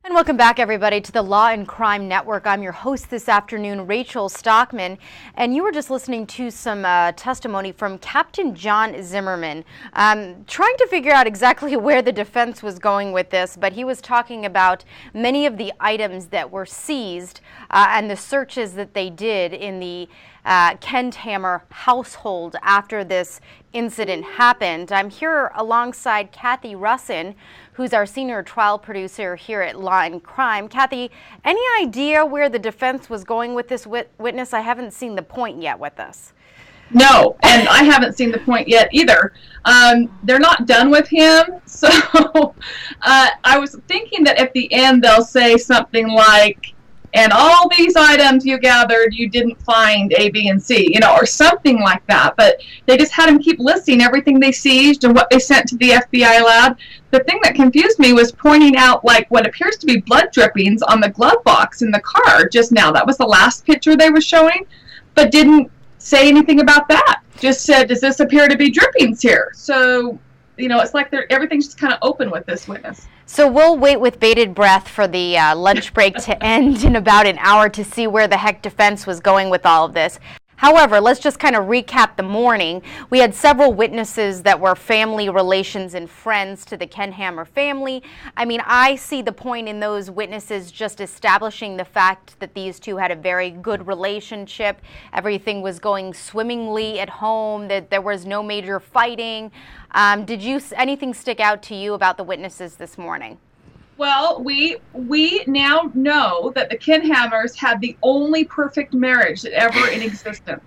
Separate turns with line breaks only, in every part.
And welcome back, everybody, to the Law and Crime Network. I'm your host this afternoon, Rachel Stockman, and you were just listening to some testimony from Captain John Zimmerman, trying to figure out exactly where the defense was going with this, but he was talking about many of the items that were seized and the searches that they did in the Kendhammer household after this incident happened. I'm here alongside Cathy Russon, who's our senior trial producer here at Law and Crime. Cathy, any idea where the defense was going with this witness? I haven't seen the point yet with this.
No, and I haven't seen the point yet either. They're not done with him, so I was thinking that at the end they'll say something like, and all these items you gathered, you didn't find A, B, and C, or something like that. But they just had him keep listing everything they seized and what they sent to the FBI lab. The thing that confused me was pointing out what appears to be blood drippings on the glove box in the car just now. That was the last picture they were showing, but didn't say anything about that. Just said, does this appear to be drippings here? So, it's like everything's just kind of open with this witness.
So we'll wait with bated breath for the lunch break to end in about an hour to see where the heck defense was going with all of this. However, let's just kind of recap the morning. We had several witnesses that were family relations and friends to the Kendhammer family. I mean, I see the point in those witnesses just establishing the fact that these two had a very good relationship. Everything was going swimmingly at home, that there was no major fighting. Did anything stick out to you about the witnesses this morning?
Well, we now know that the Kendhammers had the only perfect marriage that ever in existence.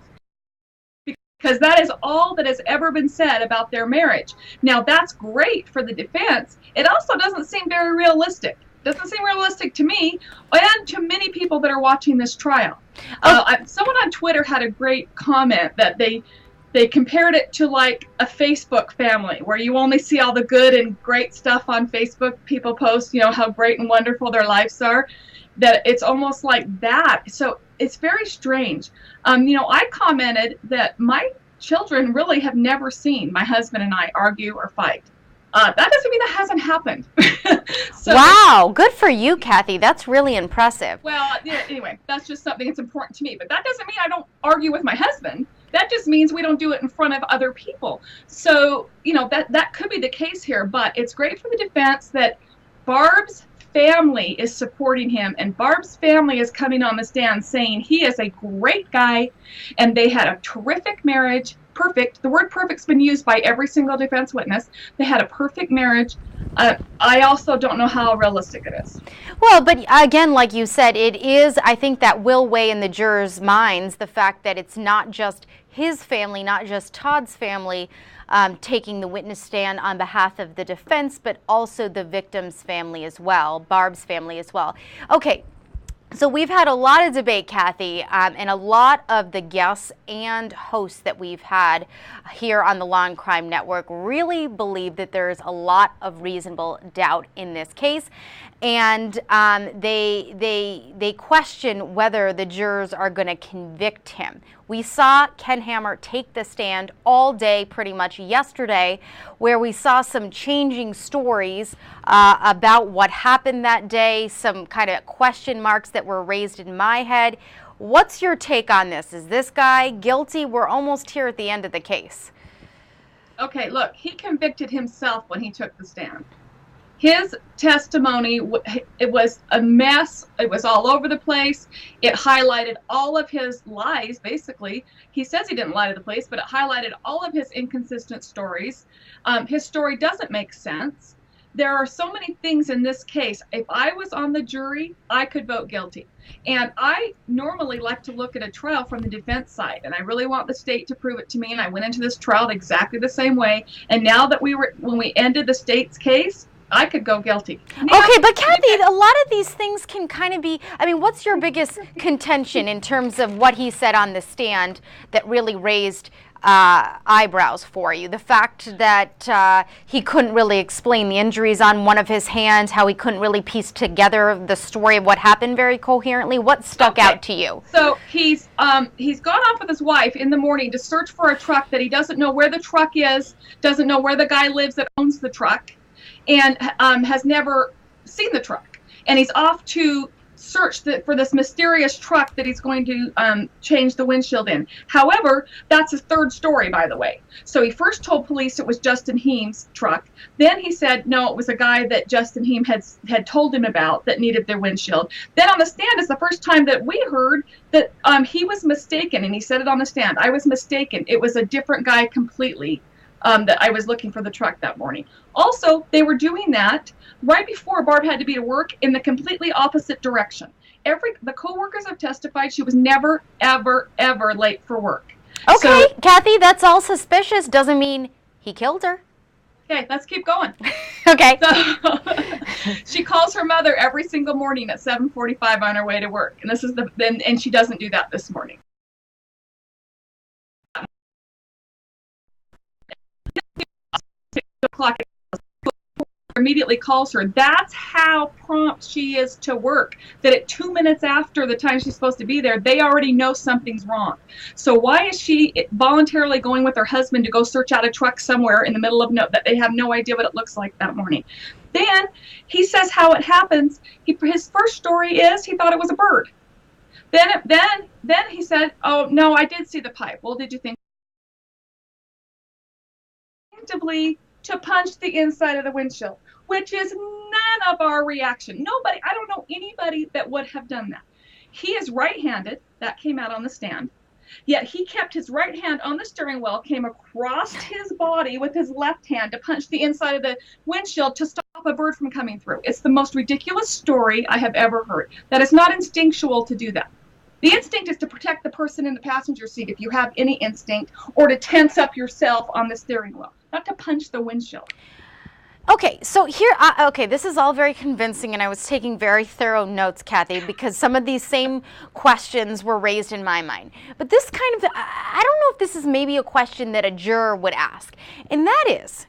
Because that is all that has ever been said about their marriage. Now, that's great for the defense. It also doesn't seem very realistic. Doesn't seem realistic to me and to many people that are watching this trial. Someone on Twitter had a great comment that they compared it to like a Facebook family where you only see all the good and great stuff on Facebook. People post, how great and wonderful their lives are, that it's almost like that. So it's very strange. I commented that my children really have never seen my husband and I argue or fight. That doesn't mean that hasn't happened.
Wow, good for you, Cathy. That's really impressive.
Well, anyway, that's just something that's important to me. But that doesn't mean I don't argue with my husband. That just means we don't do it in front of other people. So, that could be the case here. But it's great for the defense that Barb's family is supporting him. And Barb's family is coming on the stand saying he is a great guy. And they had a terrific marriage. Perfect. The word perfect's been used by every single defense witness. They had a perfect marriage. I also don't know how realistic it is.
Well, but again, like you said, it is, I think that will weigh in the jurors' minds, the fact that it's not just his family, not just Todd's family, taking the witness stand on behalf of the defense, but also the victim's family as well, Barb's family as well. Okay. So we've had a lot of debate, Cathy, and a lot of the guests and hosts that we've had here on the Law and Crime Network really believe that there's a lot of reasonable doubt in this case, and they question whether the jurors are going to convict him. We saw Kendhammer take the stand all day pretty much yesterday, where we saw some changing stories about what happened that day, some kind of question marks that were raised in my head. What's your take on this? Is this guy guilty? We're almost here at the end of the case.
Okay, look, he convicted himself when he took the stand. His testimony, it was a mess. It was all over the place. It highlighted all of his lies, basically. He says he didn't lie to the police, but it highlighted all of his inconsistent stories. His story doesn't make sense. There are so many things in this case. If I was on the jury, I could vote guilty. And I normally like to look at a trial from the defense side, and I really want the state to prove it to me, and I went into this trial exactly the same way. And now that when we ended the state's case, I could go guilty.
Okay, but Cathy, a lot of these things can kind of be, what's your biggest contention in terms of what he said on the stand that really raised eyebrows for you? The fact that he couldn't really explain the injuries on one of his hands, how he couldn't really piece together the story of what happened very coherently. What stuck out to you?
So he's gone off with his wife in the morning to search for a truck that he doesn't know where the truck is, doesn't know where the guy lives that owns the truck, and has never seen the truck. and he's off to search for this mysterious truck that he's going to change the windshield in. However, that's his third story, by the way. So he first told police it was Justin Heem's truck. Then he said, no, it was a guy that Justin Heem had told him about that needed their windshield. Then on the stand is the first time that we heard that he was mistaken, and he said it on the stand. I was mistaken. It was a different guy completely. That I was looking for the truck that morning. Also, they were doing that right before Barb had to be to work in the completely opposite direction. The co-workers have testified she was never, ever, ever late for work.
Okay,
so,
Cathy, that's all suspicious. Doesn't mean he killed her.
Okay, let's keep going.
Okay.
So, she calls her mother every single morning at 7:45 on her way to work, and and she doesn't do that this morning. O'clock immediately calls her. That's how prompt she is to work, that at 2 minutes after the time she's supposed to be there, they already know something's wrong. So why is she voluntarily going with her husband to go search out a truck somewhere in the middle of that they have no idea what it looks like that morning? Then he says how it happens. His first story is he thought it was a bird. Then he said, oh no, I did see the pipe. Well, did you think to punch the inside of the windshield, which is none of our reaction. Nobody, I don't know anybody that would have done that. He is right-handed. That came out on the stand. Yet he kept his right hand on the steering wheel, came across his body with his left hand to punch the inside of the windshield to stop a bird from coming through. It's the most ridiculous story I have ever heard. That is not instinctual to do that. The instinct is to protect the person in the passenger seat if you have any instinct, or to tense up yourself on the steering wheel, not to punch the windshield.
Okay, so here, okay, this is all very convincing, and I was taking very thorough notes, Cathy, because some of these same questions were raised in my mind. But this kind of, I don't know if this is maybe a question that a juror would ask, and that is,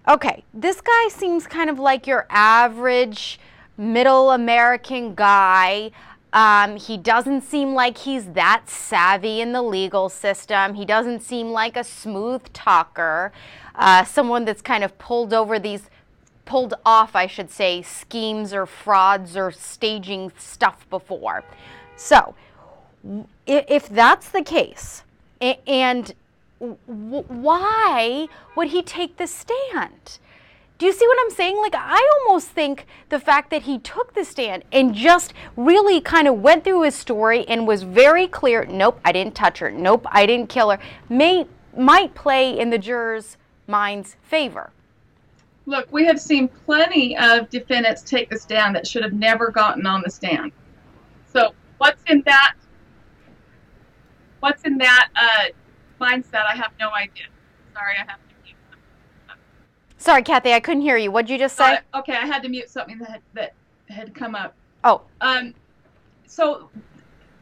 okay, this guy seems kind of like your average middle American guy. He doesn't seem like he's that savvy in the legal system. He doesn't seem like a smooth talker, someone that's kind of pulled off, I should say, schemes or frauds or staging stuff before. So, if that's the case, and why would he take the stand? Do you see what I'm saying? Like, I almost think the fact that he took the stand and just really kind of went through his story and was very clear, nope, I didn't touch her, nope, I didn't kill her, might play in the jurors' minds' favor.
Look, we have seen plenty of defendants take the stand that should have never gotten on the stand. So what's in that mindset? I have no idea. Sorry, I have to mute something.
Sorry, Cathy, I couldn't hear you. What'd you just say?
Okay, I had to mute something that had come up.
Oh.
So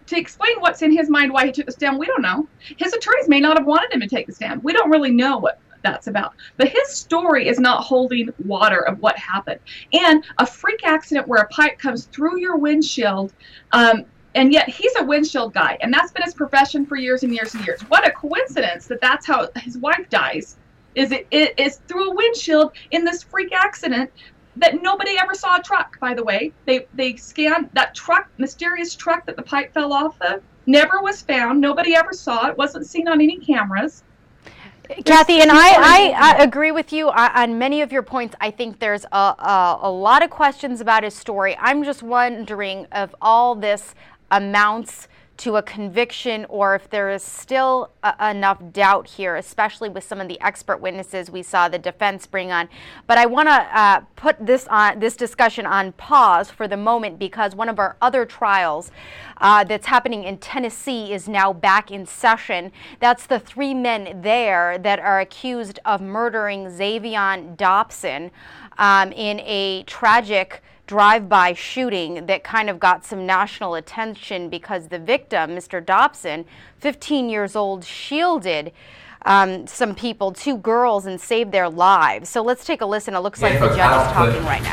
to explain what's in his mind, why he took the stand, we don't know. His attorneys may not have wanted him to take the stand. We don't really know what that's about. But his story is not holding water of what happened. And a freak accident where a pipe comes through your windshield, and yet he's a windshield guy, and that's been his profession for years and years and years. What a coincidence that that's how his wife dies, is it is through a windshield in this freak accident that nobody ever saw a truck, by the way. They scanned that truck, mysterious truck that the pipe fell off of, never was found. Nobody ever saw it, wasn't seen on any cameras.
Cathy, and I agree with you on many of your points. I think there's a lot of questions about his story. I'm just wondering if all this amounts to a conviction, or if there is still enough doubt here, especially with some of the expert witnesses we saw the defense bring on. But I want to put this discussion on pause for the moment, because one of our other trials that's happening in Tennessee is now back in session. That's the 3 men there that are accused of murdering Xavion Dobson in a tragic drive-by shooting that kind of got some national attention because the victim, Mr. Dobson, 15 years old, shielded some people, 2 girls, and saved their lives. So let's take a listen. It looks like the judge is talking right now.